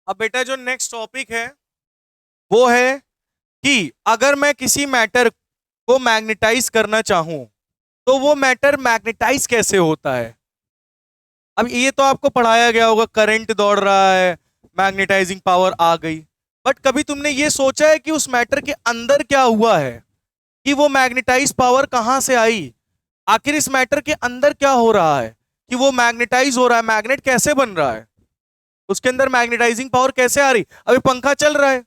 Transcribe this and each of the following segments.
अब बेटा जो नेक्स्ट टॉपिक है वो है कि अगर मैं किसी मैटर को मैग्नेटाइज करना चाहूं तो वो मैटर मैग्नेटाइज कैसे होता है। अब ये तो आपको पढ़ाया गया होगा, करंट दौड़ रहा है, मैग्नेटाइजिंग पावर आ गई। बट कभी तुमने ये सोचा है कि उस मैटर के अंदर क्या हुआ है, कि वो मैग्नेटाइज पावर कहां से आई? आखिर इस मैटर के अंदर क्या हो रहा है कि वो मैग्नेटाइज हो रहा है? मैग्नेट कैसे बन रहा है? उसके अंदर मैग्नेटाइजिंग पावर कैसे आ रही? अभी पंखा चल रहा है,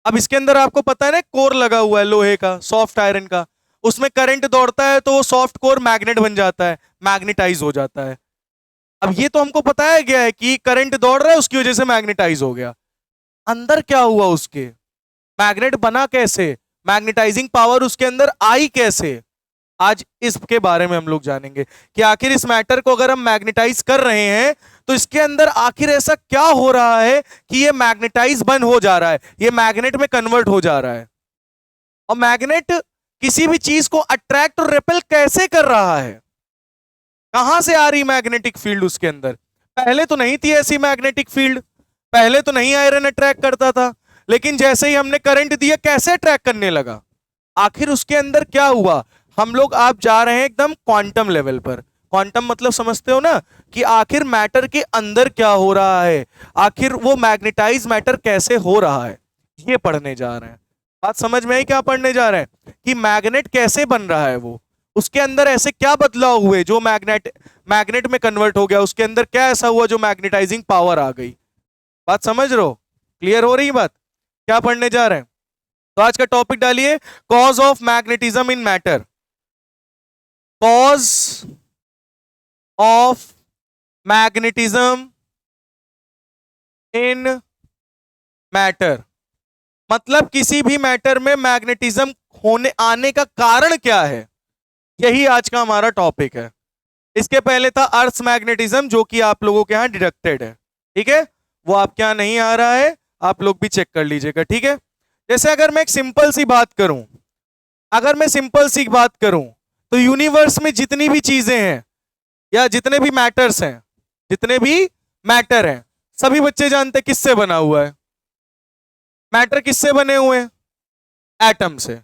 अब इसके अंदर आपको पता है ना, कोर लगा हुआ है लोहे का, सॉफ्ट आयरन का। उसमें करंट दौड़ता है तो वो सॉफ्ट कोर मैग्नेट बन जाता है, मैग्नेटाइज हो जाता है। अब ये तो हमको बताया गया है कि करंट दौड़ रहा है, उसकी वजह से मैग्नेटाइज हो गया। अंदर क्या हुआ उसके? मैग्नेट बना कैसे? मैग्नेटाइजिंग पावर उसके अंदर आई कैसे? आज इसके बारे में हम लोग जानेंगे कि आखिर इस मैटर को अगर हम मैग्नेटाइज कर रहे हैं तो इसके अंदर आखिर ऐसा क्या हो रहा है कि ये मैग्नेटाइज बन हो जा रहा है, ये मैग्नेट में कन्वर्ट हो जा रहा है। और मैग्नेट किसी भी चीज को अट्रैक्ट और रिपेल कैसे कर रहा है? कहां से आ रही मैग्नेटिक फील्ड उसके अंदर? पहले तो नहीं थी ऐसी मैग्नेटिक फील्ड, पहले तो नहीं आयरन अट्रैक्ट करता था, लेकिन जैसे ही हमने करंट दिया कैसे अट्रैक्ट करने लगा? आखिर उसके अंदर क्या हुआ? हम लोग आप जा रहे हैं एकदम क्वांटम लेवल पर। क्वांटम मतलब समझते हो ना, कि आखिर मैटर के अंदर क्या हो रहा है, आखिर वो मैग्नेटाइज मैटर कैसे हो रहा है, ये पढ़ने जा रहे हैं। बात समझ में आई क्या पढ़ने जा रहे हैं? कि मैग्नेट कैसे बन रहा है, वो उसके अंदर ऐसे क्या बदलाव हुए जो मैग्नेट मैग्नेट में कन्वर्ट हो गया, उसके अंदर क्या ऐसा हुआ जो मैग्नेटाइजिंग पावर आ गई। बात समझ रहे हो? क्लियर हो रही बात? क्या पढ़ने जा रहे हैं? तो आज का टॉपिक डालिए, cause of magnetism in matter. Cause of magnetism in matter, मतलब किसी भी मैटर में मैग्नेटिज्म होने आने का कारण क्या है, यही आज का हमारा टॉपिक है। इसके पहले था अर्थ मैग्नेटिज्म, जो कि आप लोगों के यहां डिडक्टेड है, ठीक है, वो आपके यहां नहीं आ रहा है, आप लोग भी चेक कर लीजिएगा, ठीक है। जैसे अगर मैं एक सिंपल सी बात करूं, अगर मैं सिंपल सी बात करूं, तो यूनिवर्स में जितनी भी चीजें हैं या जितने भी मैटर्स हैं, जितने भी मैटर हैं, सभी बच्चे जानते हैं किससे बना हुआ है? मैटर किससे बने हुए हैं? एटम से।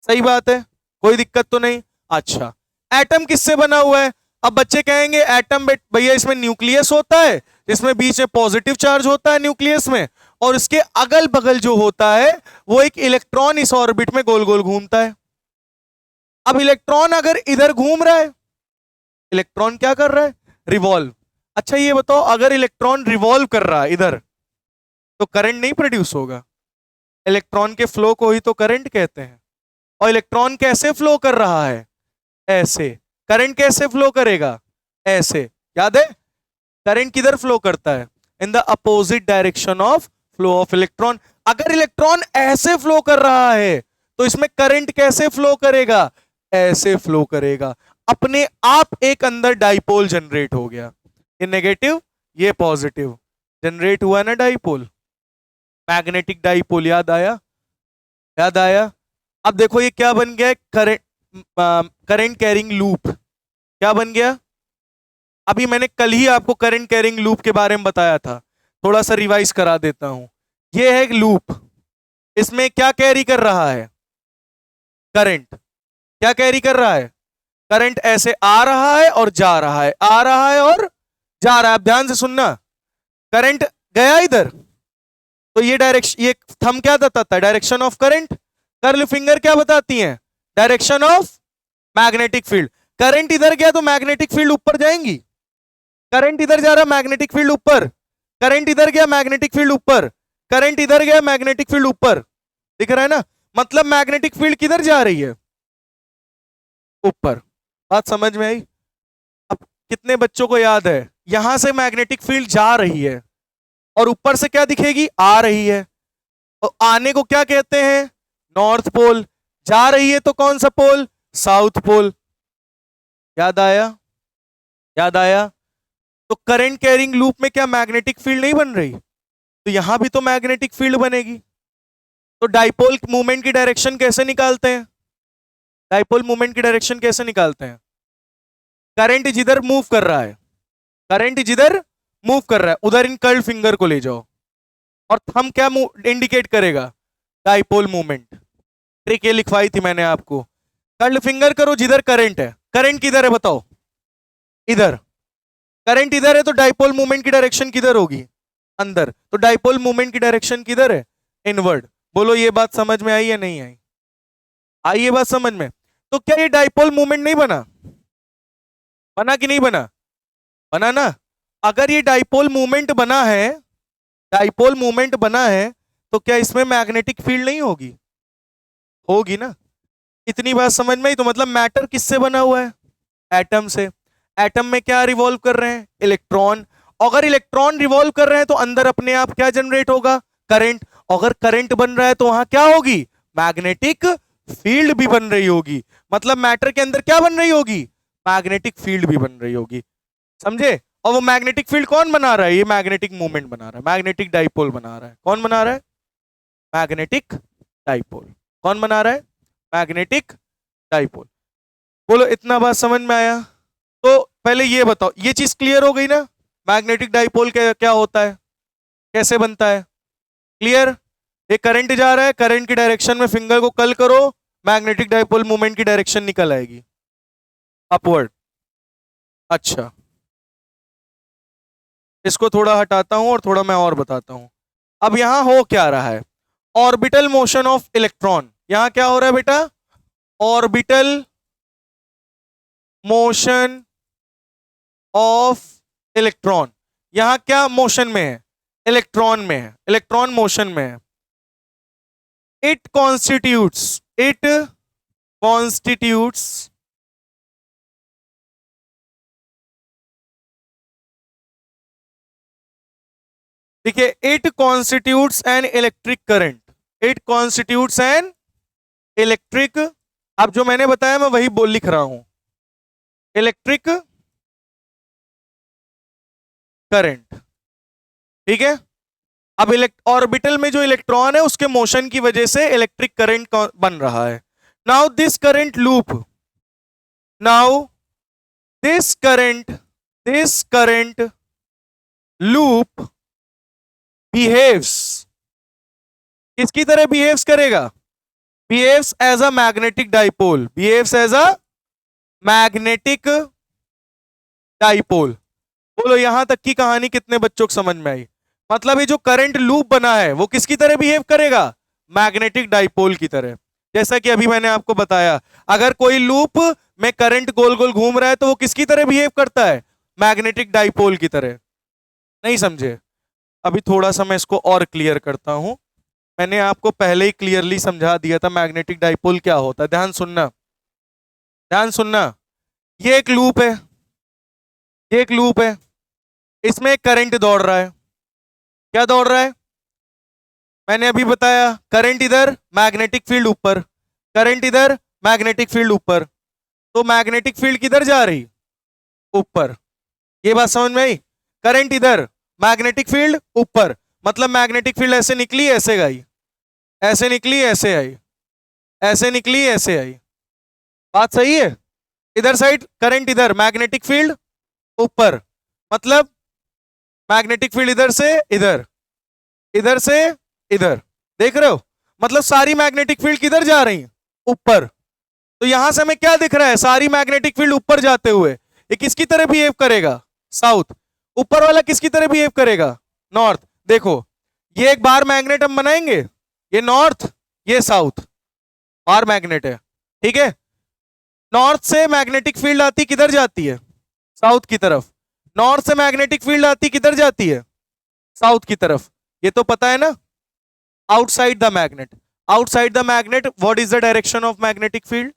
सही बात है, कोई दिक्कत तो नहीं। अच्छा, एटम किससे बना हुआ है? अब बच्चे कहेंगे एटम भैया इसमें न्यूक्लियस होता है, जिसमें बीच में पॉजिटिव चार्ज होता है न्यूक्लियस में, और इसके अगल बगल जो होता है वो एक इलेक्ट्रॉन इस ऑर्बिट में गोल गोल घूमता है। अब इलेक्ट्रॉन अगर इधर घूम रहा है, इलेक्ट्रॉन क्या कर रहा है? रिवॉल्व। अच्छा ये बताओ, अगर इलेक्ट्रॉन रिवॉल्व कर रहा है इधर, तो करंट नहीं प्रोड्यूस होगा? इलेक्ट्रॉन के फ्लो को ही तो करंट कहते हैं। और इलेक्ट्रॉन कैसे फ्लो कर रहा है? ऐसे। करंट कैसे फ्लो करेगा? ऐसे। याद है? करंट किधर फ्लो करता है? In the opposite direction of flow of electron. अगर इलेक्ट्रॉन ऐसे फ्लो कर रहा है तो इसमें करंट कैसे फ्लो करेगा? ऐसे फ्लो करेगा। अपने आप एक अंदर डाइपोल जनरेट हो गया, ये नेगेटिव ये पॉजिटिव, जनरेट हुआ ना डाइपोल, मैग्नेटिक डाइपोल। याद आया? याद आया? अब देखो ये क्या बन गया? Current, current carrying loop. क्या बन गया? अभी मैंने कल ही आपको करंट कैरिंग लूप के बारे में बताया था, थोड़ा सा रिवाइज करा देता हूं। ये है लूप, इसमें क्या कैरी कर रहा है? करंट। क्या कैरी कर रहा है? करंट ऐसे आ रहा है और जा रहा है, आ रहा है और जा रहा है। अब ध्यान से सुनना, करंट गया इधर, तो ये डायरेक्शन, ये थंब क्या बताता है? Direction of current. Curl finger क्या बताती है? Direction of magnetic field. Current इधर गया तो मैग्नेटिक फील्ड ऊपर जाएंगी। करंट इधर जा रहा, मैग्नेटिक फील्ड ऊपर। करंट इधर गया, मैग्नेटिक फील्ड ऊपर। करंट इधर गया, मैग्नेटिक फील्ड ऊपर। दिख रहा है ना? मतलब मैग्नेटिक फील्ड किधर जा रही है? ऊपर। बात समझ में आई? अब कितने बच्चों को याद है, यहां से मैग्नेटिक फील्ड जा रही है और ऊपर से क्या दिखेगी? आ रही है। और आने को क्या कहते हैं? North pole. जा रही है तो कौन सा पोल? South pole. याद आया? याद आया? तो करंट कैरिंग लूप में क्या मैग्नेटिक फील्ड नहीं बन रही? तो यहां भी तो मैग्नेटिक फील्ड बनेगी। तो डाइपोल मूवमेंट की डायरेक्शन कैसे निकालते हैं? डाइपोल मूवमेंट की डायरेक्शन कैसे निकालते हैं? करंट जिधर मूव कर रहा है, करंट जिधर मूव कर रहा है उधर इन कर्ल फिंगर को ले जाओ। और थंब क्या इंडिकेट करेगा? Dipole movement. ट्रिक ये लिखवाई थी मैंने आपको। कर्ल फिंगर करो जिधर करंट है। करंट किधर है बताओ? इधर। करंट इधर है तो डाइपोल मूवमेंट की डायरेक्शन किधर होगी? अंदर। तो डाइपोल मूवमेंट की डायरेक्शन किधर है? इनवर्ड। बोलो ये बात समझ में आई या नहीं आई? आई ये बात समझ में? तो क्या ये डाइपोल मूवमेंट नहीं बना? बना कि नहीं बना? बना ना। अगर ये डाइपोल मूवमेंट बना है, डाइपोल मूवमेंट बना है, तो क्या इसमें मैग्नेटिक फील्ड नहीं होगी? होगी ना। इतनी बात समझ में आई? तो मतलब मैटर किससे बना हुआ है? एटम से। एटम में क्या रिवॉल्व कर रहे हैं? इलेक्ट्रॉन। अगर इलेक्ट्रॉन रिवॉल्व कर रहे हैं तो अंदर अपने आप क्या जनरेट होगा? करंट। अगर करंट बन रहा है तो वहां क्या होगी? मैग्नेटिक फील्ड भी बन रही होगी। मतलब मैटर के अंदर क्या बन रही होगी? मैग्नेटिक फील्ड भी बन रही होगी। समझे? और वो मैग्नेटिक फील्ड कौन बना रहा है? ये मैग्नेटिक मूवमेंट बना रहा है, मैग्नेटिक डाइपोल बना रहा है। कौन बना रहा है? Magnetic dipole. कौन बना रहा है? Magnetic dipole. बोलो इतना बात समझ में आया? तो पहले ये बताओ, ये चीज क्लियर हो गई ना? मैग्नेटिक डाइपोल क्या होता है, कैसे बनता है? क्लियर? ये करंट जा रहा है, करंट की डायरेक्शन में फिंगर को कर्ल करो, मैग्नेटिक डाइपोल मूवमेंट की डायरेक्शन निकल आएगी अपवर्ड। अच्छा, इसको थोड़ा हटाता हूं और थोड़ा मैं और बताता हूं। अब यहां हो क्या रहा है? Orbital motion of electron. यहां क्या हो रहा है बेटा? Orbital motion of electron. यहां क्या मोशन में है? इलेक्ट्रॉन में है। इलेक्ट्रॉन मोशन में है। इट कॉन्स्टिट्यूट्स देखिए, it constitutes an electric current. It constitutes an electric. अब जो मैंने बताया मैं वही बोल लिख रहा हूं, इलेक्ट्रिक करंट। ठीक है? अब ऑर्बिटल में जो इलेक्ट्रॉन है उसके मोशन की वजह से इलेक्ट्रिक करंट बन रहा है। Now this current loop, now this current loop behaves, किसकी तरह बिहेव्स करेगा? Behaves as a magnetic dipole. Behaves as a magnetic dipole. बोलो यहां तक की कहानी कितने बच्चों को समझ में आई? मतलब ये जो करंट लूप बना है वो किसकी तरह बिहेव करेगा? मैग्नेटिक डाइपोल की तरह। जैसा कि अभी मैंने आपको बताया, अगर कोई लूप में करंट गोल गोल घूम रहा है तो वो किसकी तरह बिहेव करता है? मैग्नेटिक डाइपोल की तरह। नहीं समझे? अभी थोड़ा सा मैं इसको और क्लियर करता हूं। मैंने आपको पहले ही क्लियरली समझा दिया था मैग्नेटिक डाइपोल क्या होता है। ध्यान सुनना, ध्यान सुनना। ये एक लूप है, ये एक लूप है, इसमें एक करंट दौड़ रहा है। क्या दौड़ रहा है? मैंने अभी बताया, करंट इधर, मैग्नेटिक फील्ड ऊपर। करंट इधर, मैग्नेटिक फील्ड ऊपर। तो मैग्नेटिक फील्ड किधर जा रही? ऊपर। ये बात समझ में आई? करंट इधर, मैग्नेटिक फील्ड ऊपर। मतलब मैग्नेटिक फील्ड ऐसे निकली ऐसे गई, ऐसे निकली ऐसे आई, ऐसे निकली ऐसे आई। बात सही है? इधर साइड करंट इधर, मैग्नेटिक फील्ड ऊपर। मतलब मैग्नेटिक फील्ड इधर से इधर, इधर से इधर। देख रहे हो? मतलब सारी मैग्नेटिक फील्ड किधर जा रही है? ऊपर। तो यहां से हमें क्या दिख रहा है? सारी मैग्नेटिक फील्ड ऊपर जाते हुए। ये किसकी तरह बिहेव करेगा? साउथ। ऊपर वाला किसकी तरह बिहेव करेगा? नॉर्थ। देखो, ये एक बार मैग्नेट हम बनाएंगे, ये नॉर्थ, ये साउथ। बार मैग्नेट है, ठीक है? नॉर्थ से मैग्नेटिक फील्ड आती किधर जाती है? साउथ की तरफ। नॉर्थ से मैग्नेटिक फील्ड आती किधर जाती है? साउथ की तरफ। ये तो पता है ना? Outside the magnet. Outside the magnet what is the direction of magnetic field?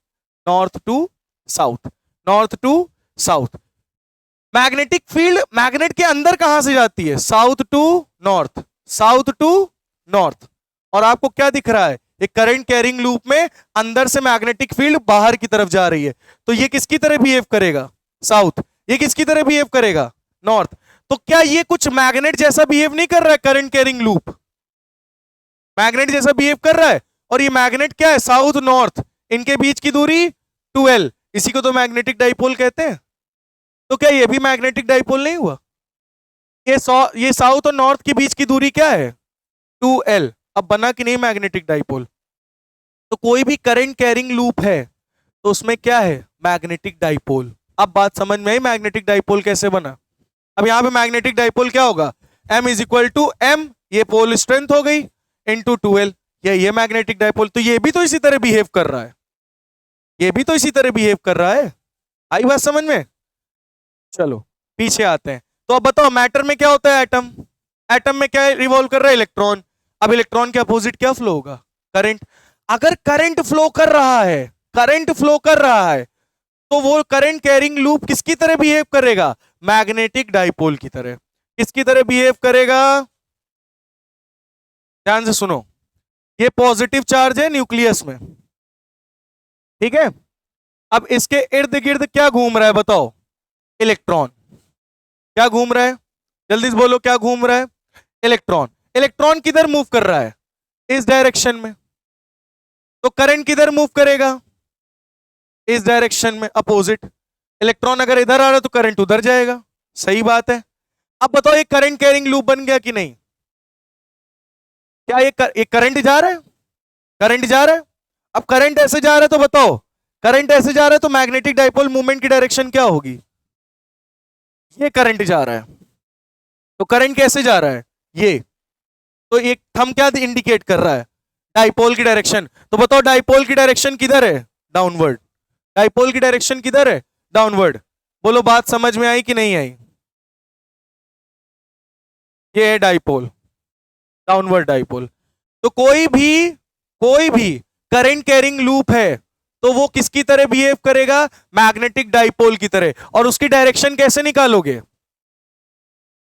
North to south, north to south. Magnetic field magnet के अंदर कहां से जाती है? South to north, south to north. और आपको क्या दिख रहा है? एक करंट कैरिंग लूप में अंदर से मैग्नेटिक फील्ड बाहर की तरफ जा रही है। तो ये किसकी तरह बिहेव करेगा? साउथ। ये किसकी तरह बिहेव करेगा? नॉर्थ। तो क्या ये कुछ मैग्नेट जैसा बिहेव नहीं कर रहा है? करंट कैरिंग लूप मैग्नेट जैसा बिहेव कर रहा है। और ये मैग्नेट क्या है? साउथ नॉर्थ, इनके बीच की दूरी 2L, इसी को तो मैग्नेटिक डाइपोल कहते हैं। तो क्या ये भी मैग्नेटिक डाइपोल नहीं हुआ? ये साउथ और नॉर्थ के बीच की दूरी क्या है? 2L। अब बना कि नहीं मैग्नेटिक डाइपोल? तो कोई भी करंट कैरिंग लूप है तो उसमें क्या है? Magnetic dipole. अब बात समझ में आई मैग्नेटिक डाइपोल कैसे बना? अब यहां पे मैग्नेटिक डाइपोल क्या होगा? M is equal to M, ये पोल स्ट्रेंथ हो गई, इंटू 2L, ये मैग्नेटिक डाइपोल। तो ये भी तो इसी तरह बिहेव कर रहा है, ये भी तो इसी तरह बिहेव कर रहा है। आई बात समझ में? चलो पीछे आते हैं। तो अब बताओ मैटर में क्या होता है? एटम। एटम में क्या रिवॉल्व कर रहा है? इलेक्ट्रॉन। अब इलेक्ट्रॉन के अपोजिट क्या फ्लो होगा? करंट। अगर करंट फ्लो कर रहा है, करंट फ्लो कर रहा है, तो वो करंट कैरिंग लूप किसकी तरह बिहेव करेगा? मैग्नेटिक डाइपोल की तरह। किसकी तरह बिहेव करेगा? ध्यान से सुनो, ये पॉजिटिव चार्ज है न्यूक्लियस में, ठीक है। अब इसके इर्द गिर्द क्या घूम रहा है बताओ? इलेक्ट्रॉन। क्या घूम रहा है? जल्दी से बोलो, क्या घूम रहा है? इलेक्ट्रॉन। इलेक्ट्रॉन किधर मूव कर रहा है? इस डायरेक्शन में। तो करंट किधर मूव करेगा? इस डायरेक्शन में, अपोजिट। इलेक्ट्रॉन अगर इधर आ रहा है तो करंट उधर जाएगा। सही बात है। अब बताओ ये करंट कैरिंग लूप बन गया कि नहीं? क्या ये करंट जा रहा है? करंट जा रहा है। अब करंट ऐसे जा रहा है तो बताओ, करंट ऐसे जा रहा है तो मैग्नेटिक डाइपोल मूवमेंट की डायरेक्शन क्या होगी? ये करंट जा रहा है, तो करंट कैसे जा रहा है? ये। तो एक थंब क्या इंडिकेट कर रहा है? डाइपोल की डायरेक्शन। तो बताओ डाइपोल की डायरेक्शन किधर है? डाउनवर्ड। डाइपोल की डायरेक्शन किधर है? डाउनवर्ड। बोलो बात समझ में आई कि नहीं आई? ये है डाइपोल, डाउनवर्ड डाइपोल। तो कोई भी करंट कैरिंग लूप है तो वो किसकी तरह बिहेव करेगा? मैग्नेटिक डाइपोल की तरह। और उसकी डायरेक्शन कैसे निकालोगे?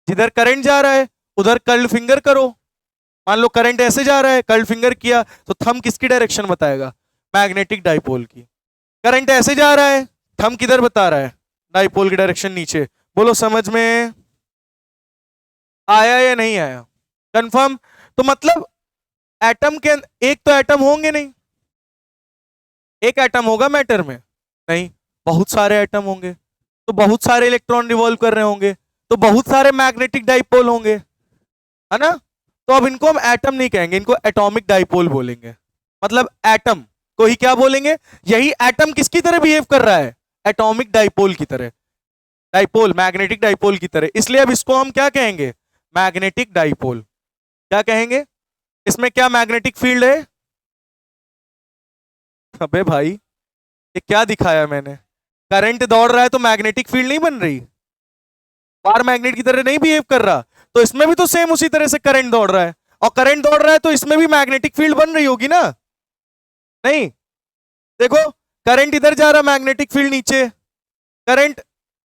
जिधर करंट जा रहा है उधर कर्ल फिंगर करो। मान लो करंट ऐसे जा रहा है, कर्ल फिंगर किया, तो थंब किसकी डायरेक्शन बताएगा? मैग्नेटिक डाइपोल की। करंट ऐसे जा रहा है, थंब किधर बता रहा है? डाइपोल की डायरेक्शन नीचे। बोलो समझ में आया या नहीं आया? कंफर्म? तो मतलब एटम के एक तो एटम होंगे नहीं, एक एटम होगा मैटर में? नहीं, बहुत सारे एटम होंगे, तो बहुत सारे इलेक्ट्रॉन रिवॉल्व कर रहे होंगे, तो बहुत सारे मैग्नेटिक डाइपोल होंगे, है ना? तो अब इनको हम एटम नहीं कहेंगे, इनको एटॉमिक डाइपोल बोलेंगे। मतलब एटम को ही क्या बोलेंगे? यही एटम किसकी तरह बिहेव कर रहा है? एटॉमिक डाइपोल की तरह। डाइपोल मैग्नेटिक डाइपोल की तरह, इसलिए अब इसको हम क्या कहेंगे? Magnetic dipole. क्या कहेंगे? इसमें क्या मैग्नेटिक फील्ड है? अबे भाई ये क्या दिखाया मैंने? करंट दौड़ रहा है तो मैग्नेटिक फील्ड नहीं बन रही? बार मैग्नेट की तरह नहीं बिहेव कर रहा? तो इसमें भी तो सेम उसी तरह से करंट दौड़ रहा है, और करंट दौड़ रहा है तो इसमें भी मैग्नेटिक फील्ड बन रही होगी ना? नहीं? देखो करंट इधर जा रहा, मैग्नेटिक फील्ड नीचे। करंट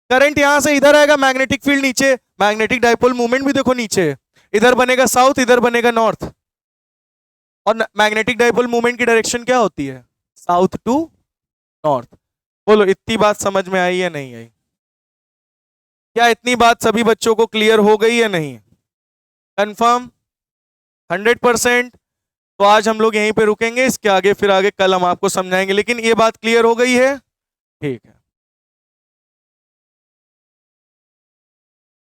करंट यहां से इधर आएगा, मैग्नेटिक फील्ड नीचे। मैग्नेटिक डाइपोल मूवमेंट भी देखो नीचे, इधर बनेगा साउथ, इधर बनेगा नॉर्थ। और मैग्नेटिक डाइपोल मूवमेंट की डायरेक्शन क्या होती है? South to north. बोलो इतनी बात समझ में आई या नहीं आई? क्या इतनी बात सभी बच्चों को क्लियर हो गई या नहीं? कंफर्म? 100%? तो आज हम लोग यहीं पे रुकेंगे, इसके आगे फिर आगे कल हम आपको समझाएंगे, लेकिन ये बात क्लियर हो गई है? ठीक है।